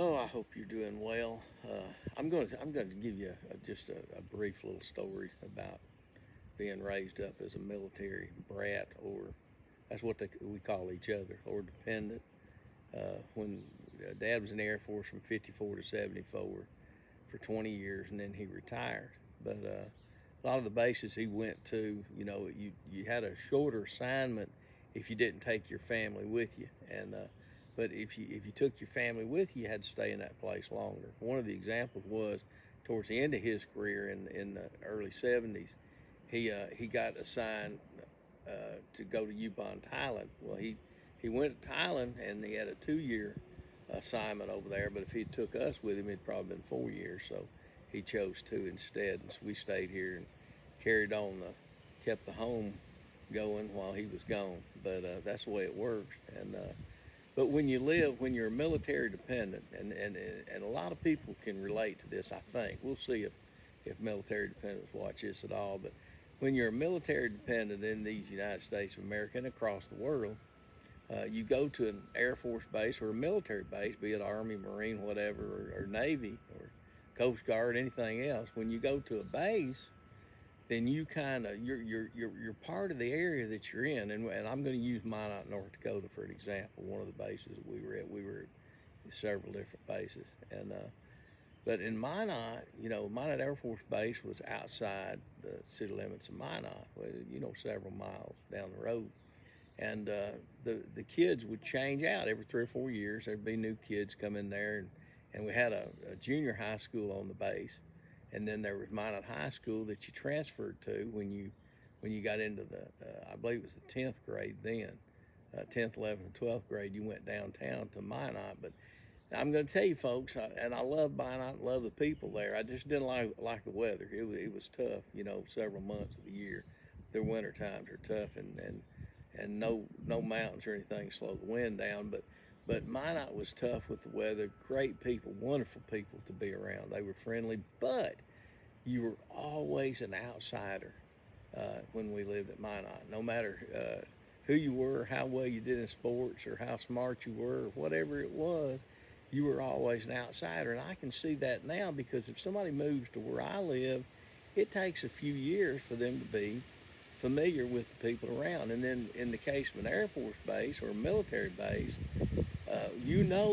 Oh, I hope you're doing well. I'm going to give you just a brief little story about being raised up as a military brat, or that's what we call each other, or dependent. When Dad was in the Air Force from '54 to '74 for 20 years, and then he retired. But a lot of the bases he went to, you had a shorter assignment if you didn't take your family with you, and but if you took your family with you, you had to stay in that place longer. One of the examples was towards the end of his career in the early '70s, he got assigned to go to Yubon, Thailand. Well, he went to Thailand and he had a 2 year assignment over there. But if he took us with him, it'd probably been 4 years. So he chose two instead, and so we stayed here and carried on kept the home going while he was gone. But that's the way it works. And but when you're military dependent, and a lot of people can relate to this. I think we'll see if military dependents watch this at all. But when you're a military dependent in these United States of America and across the world, you go to an Air Force base or a military base, be it Army, Marine, whatever, or Navy, or Coast Guard, anything else. When you go to a base, then you kind of you're part of the area that you're in. And I'm going to use Minot, North Dakota, for an example. One of the bases that we were at, we were at several different bases, and but in Minot, Minot Air Force Base was outside the city limits of Minot, several miles down the road. And the kids would change out every 3 or 4 years. There'd be new kids come in there, and we had a junior high school on the base, and then there was Minot High School that you transferred to when you got into the I believe it was the 10th grade then, 10th, 11th, and 12th grade. You went downtown to Minot, but I'm going to tell you, folks, and I love Minot, love the people there. I just didn't like the weather. It was tough, several months of the year. Their winter times are tough, and no mountains or anything slow the wind down. But Minot was tough with the weather. Great people, wonderful people to be around. They were friendly, but you were always an outsider when we lived at Minot. No matter who you were, how well you did in sports, or how smart you were, or whatever it was, you were always an outsider. And I can see that now, because if somebody moves to where I live, it takes a few years for them to be familiar with the people around. And then in the case of an Air Force base or a military base,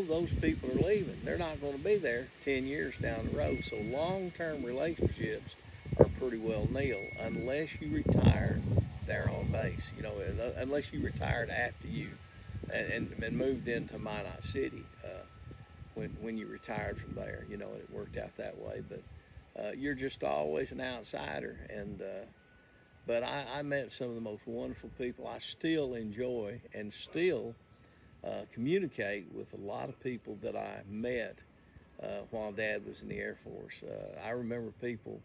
those people are leaving. They're not going to be there 10 years down the road. So long-term relationships are pretty well nil unless you retire there on base. Unless you retired after you and moved into Minot City when you retired from there. It worked out that way. But you're just always an outsider. And but I met some of the most wonderful people. I still enjoy and still communicate with a lot of people that I met while Dad was in the Air Force. I remember people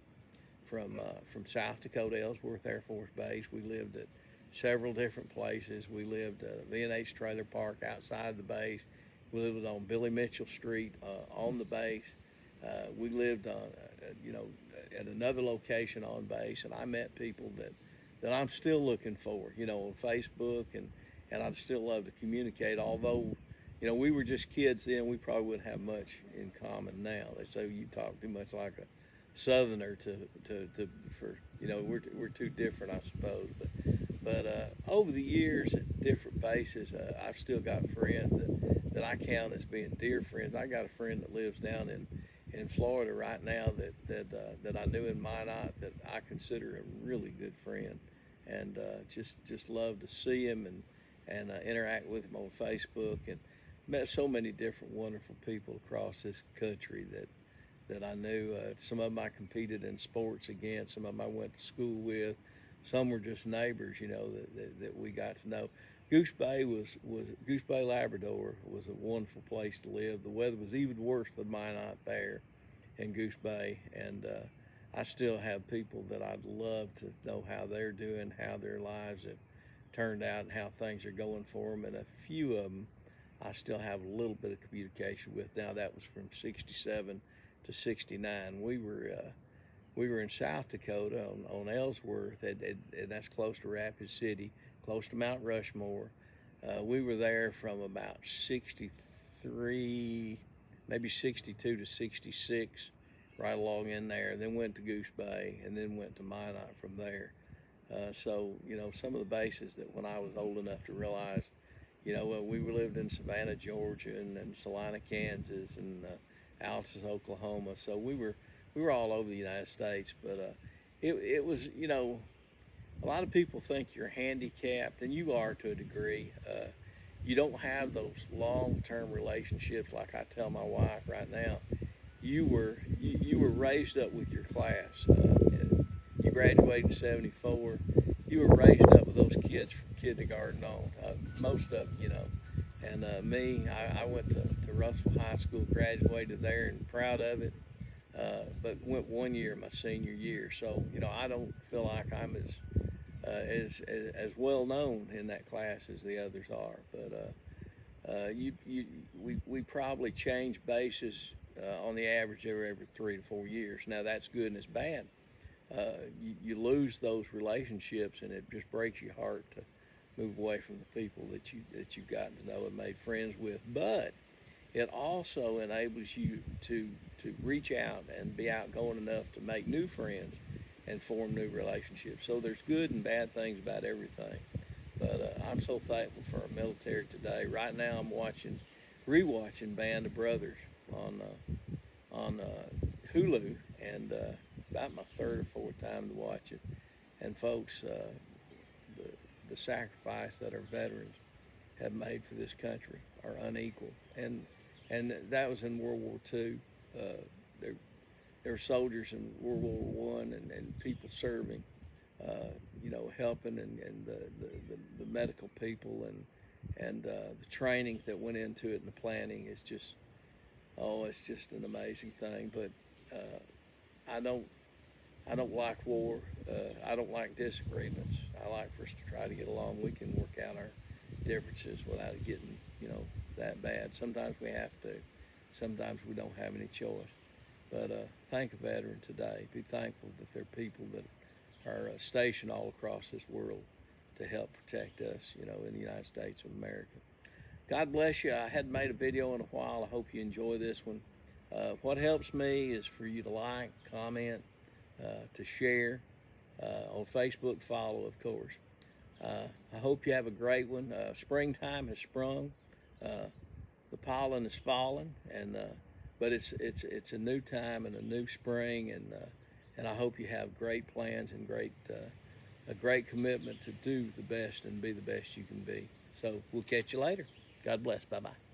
from South Dakota, Ellsworth Air Force Base. We lived at several different places. We lived at a V&H trailer park outside the base. We lived on Billy Mitchell Street on the base. We lived at another location on base, and I met people that I'm still looking for, on Facebook, and I'd still love to communicate. Although, we were just kids then, we probably wouldn't have much in common now. They say you talk too much like a Southerner we're too different, I suppose. But over the years at different bases, I've still got friends that I count as being dear friends. I got a friend that lives down in Florida right now that I knew in Minot, that I consider a really good friend, and just love to see him and interact with him on Facebook, and met so many different wonderful people across this country that I knew. Some of them I competed in sports against. Some of them I went to school with. Some were just neighbors, that we got to know. Goose Bay, Labrador was a wonderful place to live. The weather was even worse than Minot there in Goose Bay, and I still have people that I'd love to know how they're doing, how their lives have turned out, and how things are going for them. And a few of them I still have a little bit of communication with. Now that was from '67 to '69. We were in South Dakota on Ellsworth, and that's close to Rapid City, close to Mount Rushmore. We were there from about '63. maybe 62 to 66, right along in there. Then went to Goose Bay, and then went to Minot from there. So, some of the bases that when I was old enough to realize, we lived in Savannah, Georgia, and Salina, Kansas, and Altus, Oklahoma. So we were all over the United States. But it was, a lot of people think you're handicapped, and you are to a degree. You don't have those long-term relationships like I tell my wife right now. You were raised up with your class. You graduated in '74. You were raised up with those kids from kindergarten on. Most of them. And me, I went to Russell High School, graduated there, and proud of it. But went 1 year my senior year, so I don't feel like I'm as well known in that class as the others are. But we probably change bases on the average every 3 to 4 years. Now that's good and it's bad. You lose those relationships, and it just breaks your heart to move away from the people that you've gotten to know and made friends with. But it also enables you to reach out and be outgoing enough to make new friends and form new relationships. So there's good and bad things about everything. But I'm so thankful for our military today. Right now I'm rewatching Band of Brothers on Hulu, and about my third or fourth time to watch it. And folks, the sacrifice that our veterans have made for this country are unequal. And that was in World War II. There were soldiers in World War I, and people serving, helping, and the medical people, and the training that went into it, and the planning is just, it's just an amazing thing. But I don't like war. I don't like disagreements. I like for us to try to get along. We can work out our differences without it getting, that bad. Sometimes we have to. Sometimes we don't have any choice. But thank a veteran today. Be thankful that there are people that are stationed all across this world to help protect us, in the United States of America. God bless you. I hadn't made a video in a while. I hope you enjoy this one. What helps me is for you to like, comment, to share, on Facebook, follow, of course. I hope you have a great one. Springtime has sprung. The pollen is falling, but it's a new time and a new spring, and I hope you have great plans and a great commitment to do the best and be the best you can be. So we'll catch you later. God bless. Bye-bye.